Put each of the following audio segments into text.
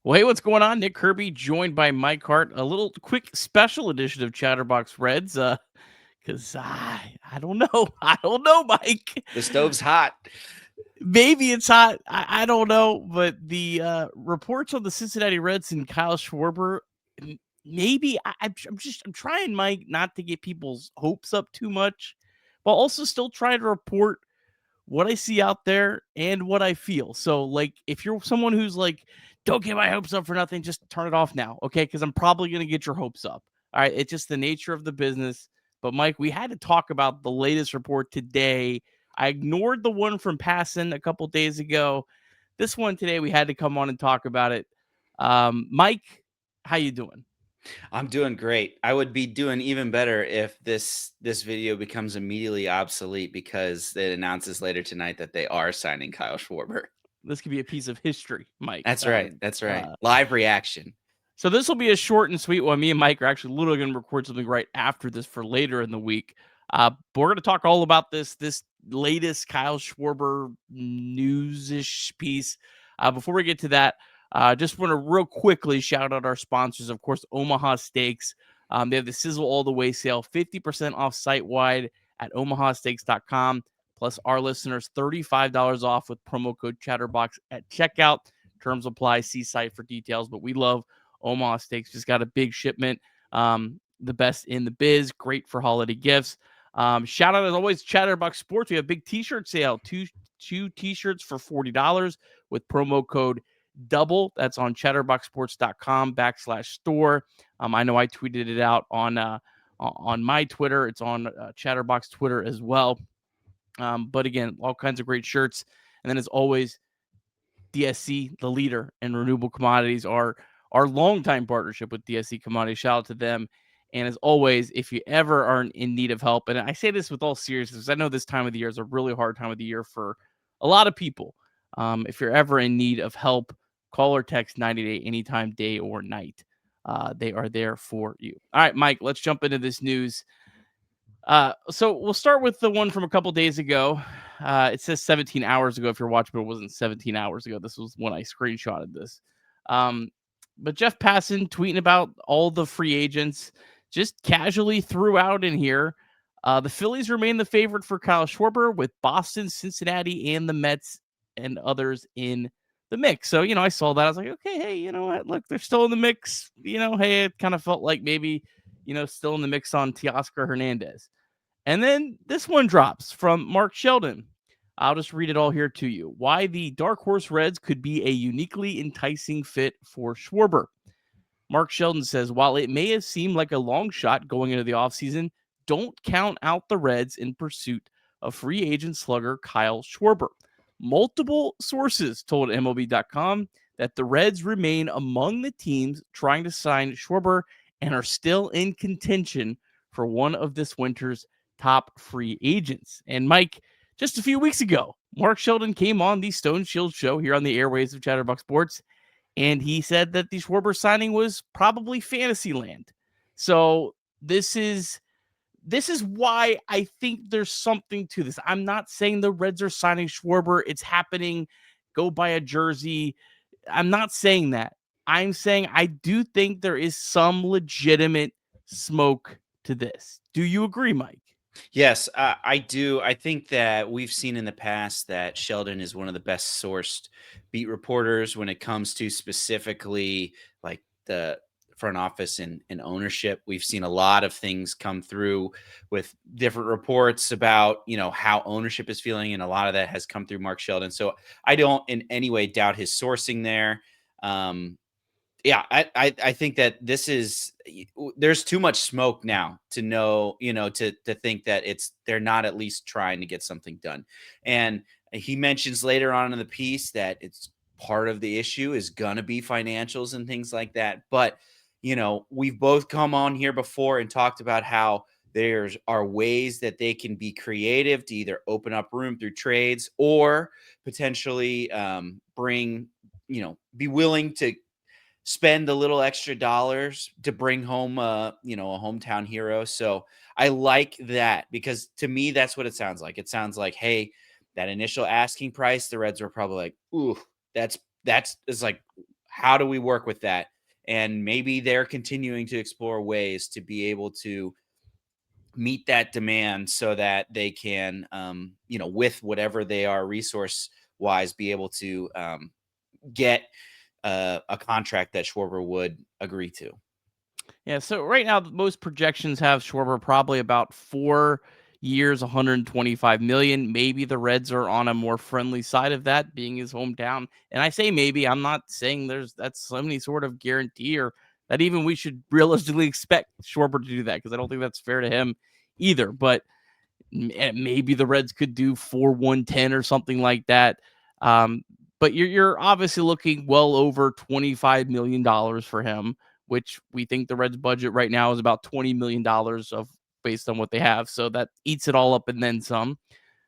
Well, hey, what's going on? Nick Kirby joined by Mike Hart. A little quick special edition of Chatterbox Reds. Because I don't know. I don't know, Mike. The stove's hot. Maybe it's hot. I don't know. But the reports on the Cincinnati Reds and Kyle Schwarber, maybe I'm trying, Mike, not to get people's hopes up too much, but also still trying to report what I see out there and what I feel. So, like, if you're someone who's like, don't get my hopes up for nothing, just turn it off now, okay? Because I'm probably going to get your hopes up. All right. It's just the nature of the business. But, Mike, we had to talk about the latest report today. I ignored the one from Passon a couple days ago. This one today, we had to come on and talk about it. Mike, how you doing? I'm doing great. I would be doing even better if this video becomes immediately obsolete because it announces later tonight that they are signing Kyle Schwarber. This could be a piece of history, Mike. That's right. That's right. Live reaction. So this will be a short and sweet one. Me and Mike are actually literally going to record something right after this for later in the week. But we're going to talk all about this latest Kyle Schwarber news-ish piece. Before we get to that, just want to real quickly shout out our sponsors. Of course, Omaha Steaks. They have the Sizzle All the Way sale, 50% off site-wide at omahasteaks.com. Plus, our listeners, $35 off with promo code Chatterbox at checkout. Terms apply. See site for details. But we love Omaha Steaks. Just got a big shipment. The best in the biz. Great for holiday gifts. Shout out as always, Chatterbox Sports. We have a big t-shirt sale. Two t-shirts for $40 with promo code double. That's on chatterboxsports.com/store. I know I tweeted it out on my Twitter. It's on Chatterbox Twitter as well. But again, all kinds of great shirts. And then as always, DSC, the leader in renewable commodities, our longtime partnership with DSC Commodities. Shout out to them. And as always, if you ever are in need of help, and I say this with all seriousness, I know this time of the year is a really hard time of the year for a lot of people. If you're ever in need of help, call or text 90 anytime, day or night. They are there for you. All right, Mike, let's jump into this news. So we'll start with the one from a couple days ago. It says 17 hours ago if you're watching, but it wasn't 17 hours ago. This was when I screenshotted this. Um, but Jeff Passan tweeting about all the free agents just casually threw out in here. The Phillies remain the favorite for Kyle Schwarber with Boston, Cincinnati, and the Mets and others in the mix. So, I saw that. I was like, okay, hey, you know what? Look, they're still in the mix. Hey, it kind of felt like maybe, still in the mix on Teoscar Hernandez. And then this one drops from Mark Sheldon. I'll just read it all here to you. Why the Dark Horse Reds could be a uniquely enticing fit for Schwarber. Mark Sheldon says, while it may have seemed like a long shot going into the offseason, don't count out the Reds in pursuit of free agent slugger Kyle Schwarber. Multiple sources told MLB.com that the Reds remain among the teams trying to sign Schwarber and are still in contention for one of this winter's top free agents. And Mike, just a few weeks ago, Mark Sheldon came on the Stone Shield show here on the airways of Chatterbox Sports, and he said that the Schwarber signing was probably fantasy land. So this is why I think there's something to this. I'm not saying the Reds are signing Schwarber. It's happening. Go buy a jersey. I'm not saying that. I'm saying I do think there is some legitimate smoke to this. Do you agree, Mike? Yes, I do. I think that we've seen in the past that Sheldon is one of the best sourced beat reporters when it comes to specifically like the front office and ownership. We've seen a lot of things come through with different reports about, how ownership is feeling. And a lot of that has come through Mark Sheldon. So I don't in any way doubt his sourcing there. Yeah, I think that there's too much smoke now to know, to think that they're not at least trying to get something done. And he mentions later on in the piece that it's part of the issue is gonna be financials and things like that. But, we've both come on here before and talked about how there are ways that they can be creative to either open up room through trades or potentially bring, be willing to spend a little extra dollars to bring home a hometown hero. So I like that because to me that's what it sounds like. It sounds like, hey, that initial asking price, the Reds were probably like, ooh, that's it's like, how do we work with that? And maybe they're continuing to explore ways to be able to meet that demand so that they can, with whatever they are resource wise, be able to get a contract that Schwarber would agree to. Yeah, so right now most projections have Schwarber probably about 4 years, 125 million. Maybe the Reds are on a more friendly side of that, being his hometown. And I say maybe. I'm not saying that's any sort of guarantee or that even we should realistically expect Schwarber to do that, because I don't think that's fair to him either. But maybe the Reds could do 4-110 or something like that. But you're obviously looking well over $25 million for him, which we think the Reds budget right now is about $20 million of based on what they have. So that eats it all up and then some.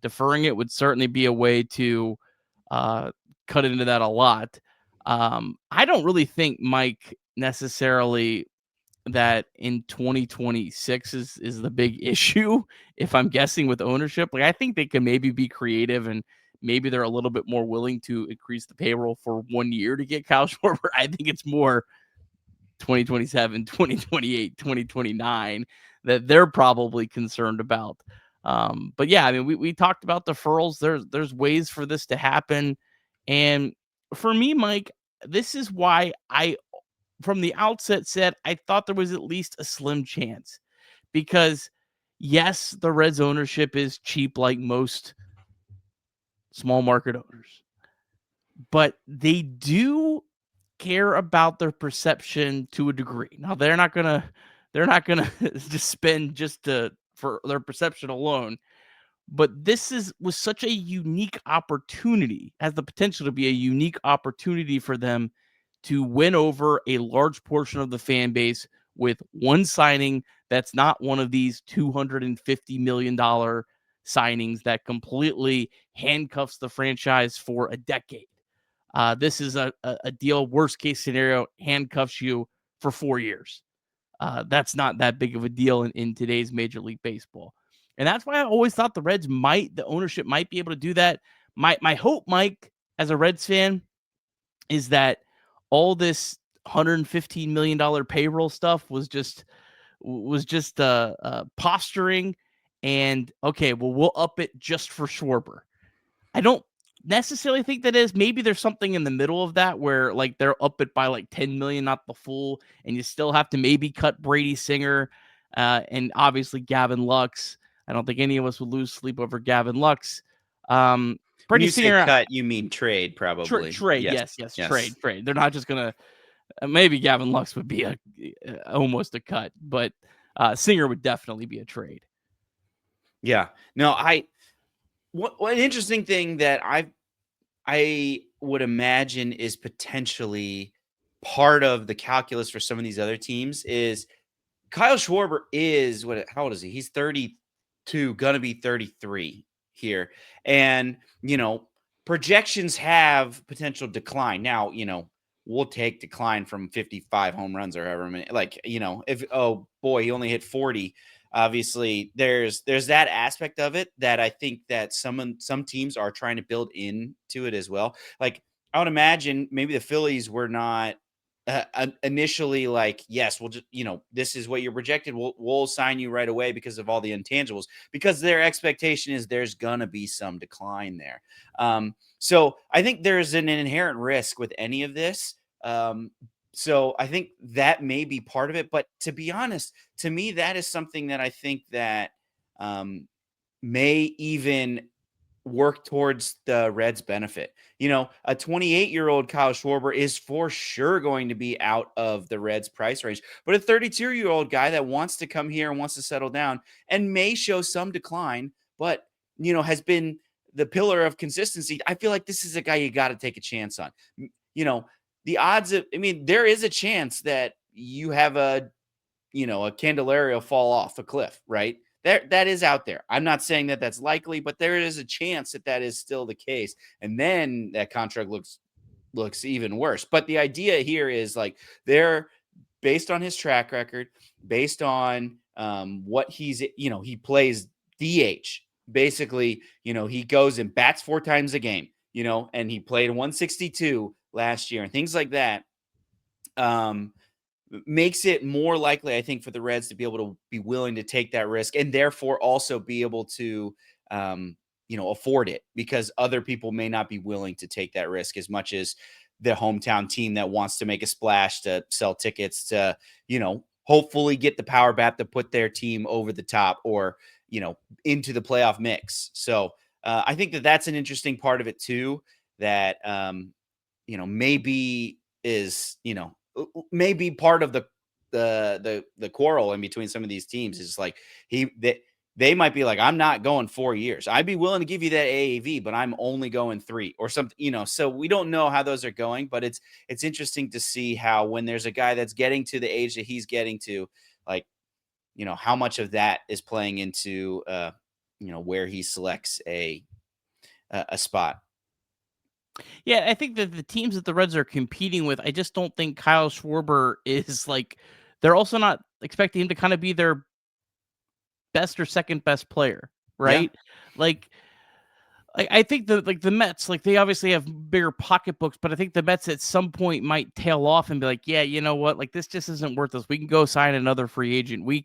Deferring it would certainly be a way to cut into that a lot. I don't really think Mike necessarily that in 2026 is the big issue, if I'm guessing, with ownership. Like, I think they can maybe be creative and maybe they're a little bit more willing to increase the payroll for 1 year to get Kyle Schwarber. I think it's more 2027, 2028, 2029 that they're probably concerned about. But yeah, I mean, we talked about deferrals. There's ways for this to happen. And for me, Mike, this is why I from the outset said I thought there was at least a slim chance, because yes, the Reds ownership is cheap like most small market owners, but they do care about their perception to a degree. Now they're not gonna just spend for their perception alone. But this was such a unique opportunity, has the potential to be a unique opportunity for them to win over a large portion of the fan base with one signing that's not one of these $250 million signings that completely handcuffs the franchise for a decade. This is a deal, worst case scenario, handcuffs you for 4 years. That's not that big of a deal in today's Major League Baseball. And that's why I always thought the ownership might be able to do that. My hope, Mike, as a Reds fan, is that all this $115 million payroll stuff was just posturing, and okay, well, we'll up it just for Schwarber. I don't necessarily think that is. Maybe there's something in the middle of that where like they're up it by like 10 million, not the full, and you still have to maybe cut Brady Singer and obviously Gavin Lux. I don't think any of us would lose sleep over Gavin Lux. When Brady you say Singer, cut, you mean trade, probably. trade. Yes, trade. They're not just gonna. Maybe Gavin Lux would be almost a cut, but Singer would definitely be a trade. Yeah. No, what an interesting thing that I would imagine is potentially part of the calculus for some of these other teams is Kyle Schwarber is how old is he? He's 32, gonna be 33 here. And, projections have potential decline. Now, we'll take decline from 55 home runs or however many. Like, if, oh boy, he only hit 40. Obviously, there's that aspect of it that I think that some teams are trying to build into it as well. Like, I would imagine maybe the Phillies were not initially like, yes, we'll just, this is what you're projected. We'll sign you right away because of all the intangibles, because their expectation is there's gonna be some decline there. So I think there's an inherent risk with any of this. So I think that may be part of it. But to be honest, to me, that is something that I think that may even work towards the Reds' benefit. A 28-year-old Kyle Schwarber is for sure going to be out of the Reds' price range. But a 32-year-old guy that wants to come here and wants to settle down and may show some decline, but, has been the pillar of consistency. I feel like this is a guy you got to take a chance on. The odds of, there is a chance that you have a Candelario fall off a cliff, right? That is out there. I'm not saying that that's likely, but there is a chance that is still the case. And then that contract looks even worse. But the idea here is like they're based on his track record, based on what he plays DH. Basically, he goes and bats 4 times a game, and he played 162 last year and things like that, makes it more likely, I think, for the Reds to be able to be willing to take that risk and therefore also be able to, afford it, because other people may not be willing to take that risk as much as the hometown team that wants to make a splash to sell tickets to, hopefully get the power bat to put their team over the top or, into the playoff mix. So I think that that's an interesting part of it too, that, maybe is, maybe part of the quarrel in between some of these teams is like they might be like, I'm not going 4 years. I'd be willing to give you that AAV, but I'm only going 3 or something, so we don't know how those are going, but it's interesting to see how when there's a guy that's getting to the age that he's getting to, like, how much of that is playing into where he selects a spot. Yeah, I think that the teams that the Reds are competing with, I just don't think Kyle Schwarber is like. They're also not expecting him to kind of be their best or second best player, Yeah. right? Like, I think the Mets, like, they obviously have bigger pocketbooks, but I think the Mets at some point might tail off and be like, yeah, you know what? Like, this just isn't worth us. We can go sign another free agent. We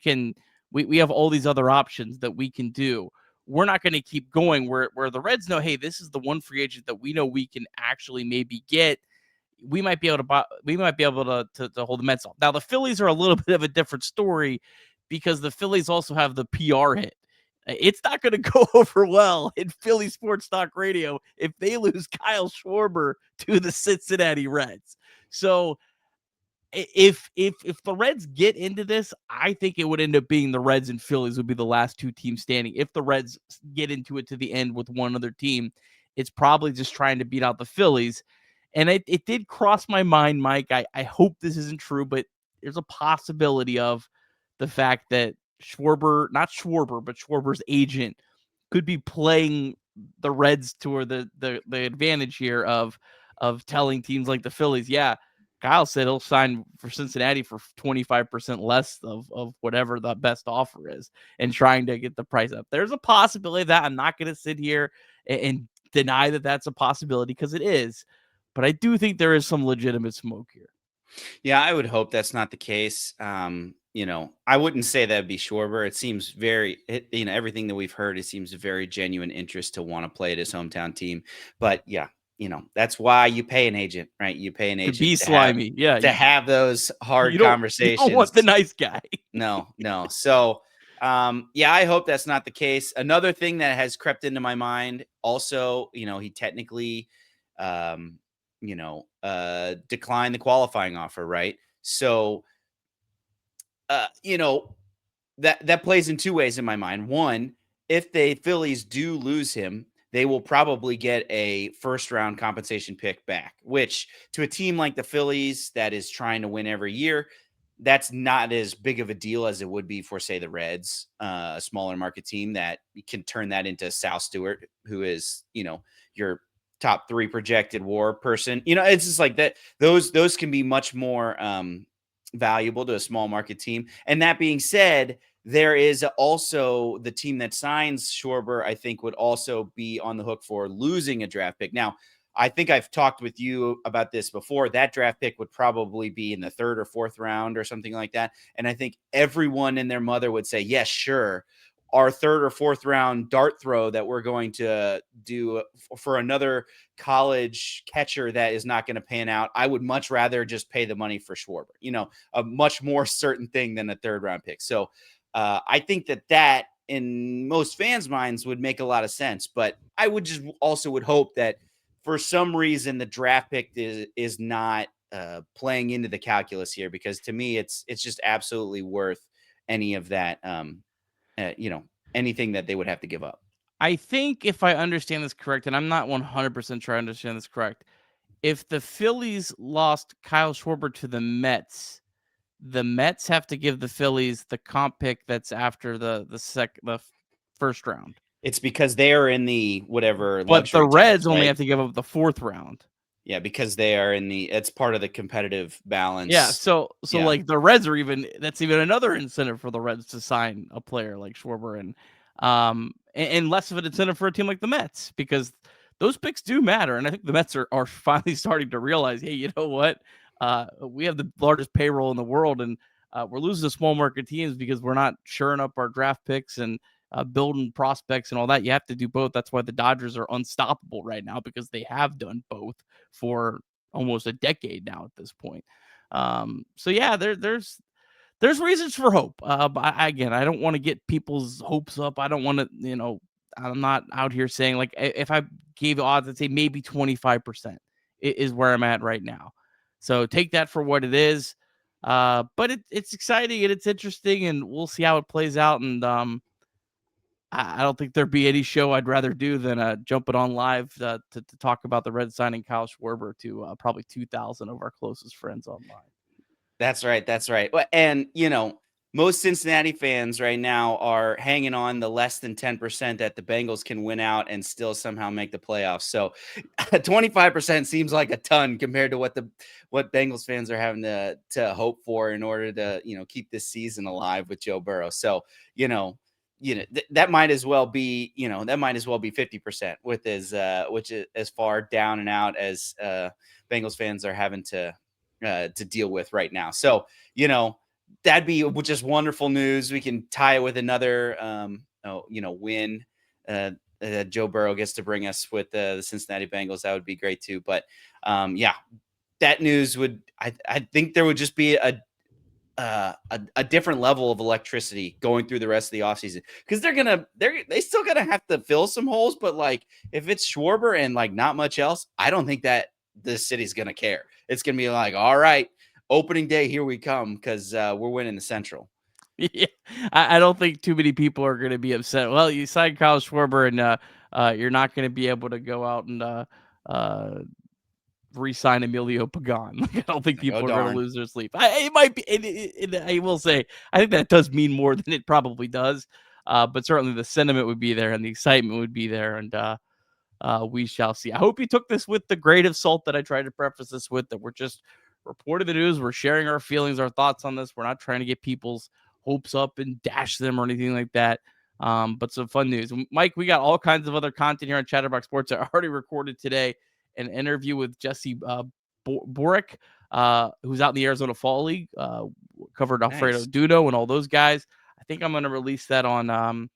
have all these other options that we can do. We're not going to keep going where the Reds know, hey, this is the one free agent that we know we can actually maybe get. We might be able to to hold the Mets off. Now the Phillies are a little bit of a different story because the Phillies also have the PR hit. It's not going to go over well in Philly sports talk radio if they lose Kyle Schwarber to the Cincinnati Reds. So if the Reds get into this, I think it would end up being the Reds and Phillies would be the last two teams standing. If the Reds get into it to the end with one other team, it's probably just trying to beat out the Phillies. And it did cross my mind, Mike. I hope this isn't true, but there's a possibility of the fact that not Schwarber, but Schwarber's agent could be playing the Reds to the advantage here of telling teams like the Phillies, yeah, Kyle said he'll sign for Cincinnati for 25% less of whatever the best offer is and trying to get the price up. There's a possibility of that. I'm not going to sit here and deny that that's a possibility because it is. But I do think there is some legitimate smoke here. Yeah, I would hope that's not the case. I wouldn't say that'd be Schwarber. It seems everything that we've heard, it seems a very genuine interest to want to play at his hometown team. But yeah, that's why you pay an agent, right? You pay an To agent be slimy. Yeah. to have those hard You don't want conversations. the nice guy. No. So, yeah, I hope that's not the case. Another thing that has crept into my mind also, he technically, declined the qualifying offer, right? So, that plays in two ways in my mind. One, if the Phillies do lose him, they will probably get a first round compensation pick back, which to a team like the Phillies that is trying to win every year, that's not as big of a deal as it would be for, say, the Reds, a smaller market team that can turn that into Sal Stewart, who is, your top 3 projected WAR person. It's just like that. Those can be much more valuable to a small market team. And that being said, there is also the team that signs Schwarber, I think, would also be on the hook for losing a draft pick. Now, I think I've talked with you about this before. That draft pick would probably be in the 3rd or 4th round or something like that. And I think everyone and their mother would say, yes, sure. Our 3rd or 4th round dart throw that we're going to do for another college catcher that is not going to pan out, I would much rather just pay the money for Schwarber, a much more certain thing than a 3rd round pick. So I think that in most fans' minds would make a lot of sense, but I would hope that for some reason the draft pick is not playing into the calculus here, because to me it's just absolutely worth any of that, anything that they would have to give up. I think if I understand this correct, and I'm not 100% sure I understand this correct, if the Phillies lost Kyle Schwarber to the Mets have to give the Phillies the comp pick that's after the first round. It's because they are in the whatever But the luxury Reds tax, only right? have to give up the 4th round. Yeah, because they are it's part of the competitive balance. Yeah, so Yeah. like the Reds are that's even another incentive for the Reds to sign a player like Schwarber and less of an incentive for a team like the Mets, because those picks do matter. And I think the Mets are finally starting to realize, hey, you know what? We have the largest payroll in the world, and we're losing to small market teams because we're not shoring up our draft picks and building prospects and all that. You have to do both. That's why the Dodgers are unstoppable right now, because they have done both for almost a decade now at this point. So yeah, there's reasons for hope. But again, I don't want to get people's hopes up. I don't want to, I'm not out here saying, like, if I gave odds, I'd say maybe 25% is where I'm at right now. So take that for what it is. But it's exciting and it's interesting, and we'll see how it plays out. And I don't think there'd be any show I'd rather do than jumping on live to talk about the Reds signing Kyle Schwarber to probably 2,000 of our closest friends online. That's right. That's right. And, most Cincinnati fans right now are hanging on the less than 10% that the Bengals can win out and still somehow make the playoffs. So 25% seems like a ton compared to what Bengals fans are having to hope for in order to, keep this season alive with Joe Burrow. So, that might as well be, 50% with which is as far down and out as Bengals fans are having to deal with right now. So, that'd be just wonderful news. We can tie it with another, win. Joe Burrow gets to bring us with the Cincinnati Bengals. That would be great too. But that news would, I think there would just be a different level of electricity going through the rest of the offseason, because they still gonna have to fill some holes. But like, if it's Schwarber and like not much else, I don't think that the city's gonna care. It's gonna be like, all right, opening day, here we come, because we're winning the Central. Yeah, I don't think too many people are going to be upset. Well, you signed Kyle Schwarber, and you're not going to be able to go out and re-sign Emilio Pagan. Like, I don't think people are going to lose their sleep. It might be. I will say, I think that does mean more than it probably does. But certainly the sentiment would be there and the excitement would be there, and we shall see. I hope you took this with the grain of salt that I tried to preface this with, that we're just reporting the news. We're sharing our feelings, our thoughts on this. We're not trying to get people's hopes up and dash them or anything like that. But some fun news. Mike, we got all kinds of other content here on Chatterbox Sports. I already recorded today an interview with Jesse Borick, who's out in the Arizona Fall League, covered Alfredo Duno and all those guys. I think I'm going to release that on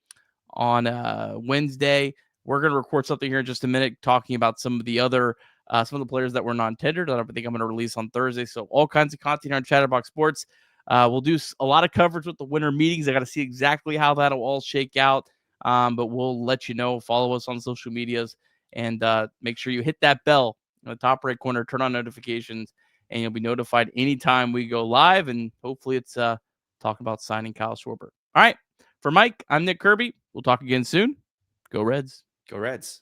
Wednesday. We're going to record something here in just a minute talking about some of the other some of the players that were non-tendered that I think I'm going to release on Thursday. So all kinds of content here on Chatterbox Sports. We'll do a lot of coverage with the winter meetings. I got to see exactly how that'll all shake out. But we'll let you know. Follow us on social medias, and make sure you hit that bell in the top right corner, turn on notifications, and you'll be notified anytime we go live. And hopefully it's talking about signing Kyle Schwarber. All right. For Mike, I'm Nick Kirby. We'll talk again soon. Go Reds. Go Reds.